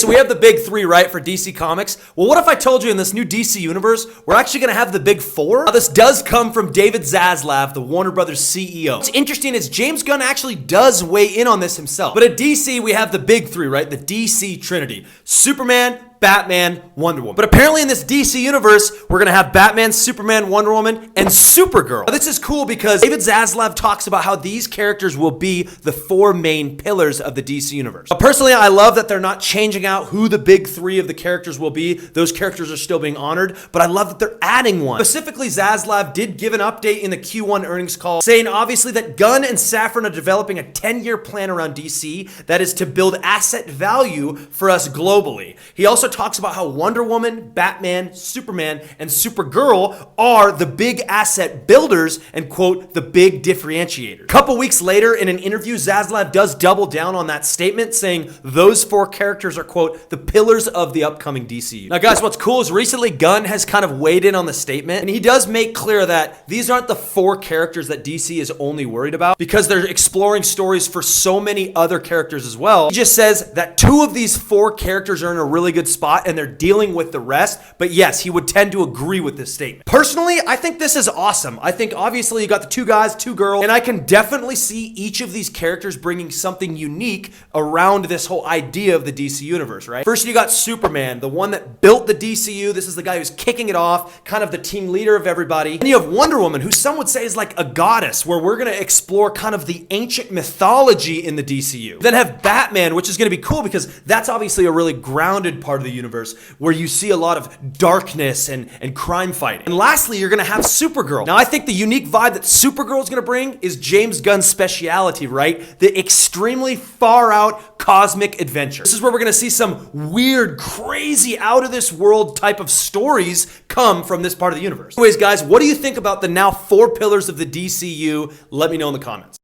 So we have the big three, right, for DC Comics. Well, what if I told you in this new DC universe, we're actually going to have the big four? Now, this does come from David Zaslav, the Warner Brothers CEO. What's interesting is James Gunn actually does weigh in on this himself. But at DC, we have the big three, right? The DC Trinity. Superman, Batman, Wonder Woman. But apparently in this DC universe, we're gonna have Batman, Superman, Wonder Woman, and Supergirl. Now, this is cool because David Zaslav talks about how these characters will be the four main pillars of the DC universe. But personally, I love that they're not changing out who the big three of the characters will be. Those characters are still being honored, but I love that they're adding one. Specifically, Zaslav did give an update in the Q1 earnings call, saying obviously that Gunn and Safran are developing a 10-year plan around DC that is to build asset value for us globally. He also talks about how Wonder Woman, Batman, Superman, and Supergirl are the big asset builders and, quote, the big differentiators. A couple weeks later, in an interview, Zaslav does double down on that statement, saying those four characters are, quote, the pillars of the upcoming DCU. Now, guys, what's cool is recently Gunn has kind of weighed in on the statement, and he does make clear that these aren't the four characters that DC is only worried about because they're exploring stories for so many other characters as well. He just says that two of these four characters are in a really good spot and they're dealing with the rest. But yes, he would tend to agree with this statement. Personally, I think this is awesome. I think obviously you got the two guys, two girls, and I can definitely see each of these characters bringing something unique around this whole idea of the DC universe, right? First, you got Superman, the one that built the DCU. This is the guy who's kicking it off, kind of the team leader of everybody. And you have Wonder Woman, who some would say is like a goddess, where we're going to explore kind of the ancient mythology in the DCU. Then have Batman, which is going to be cool because that's obviously a really grounded part of the universe where you see a lot of darkness and crime fighting. And lastly, you're going to have Supergirl. Now, I think the unique vibe that Supergirl is going to bring is James Gunn's speciality, right? The extremely far out cosmic adventure. This is where we're going to see some weird, crazy, out of this world type of stories come from this part of the universe. Anyways, guys, what do you think about the now four pillars of the DCU? Let me know in the comments.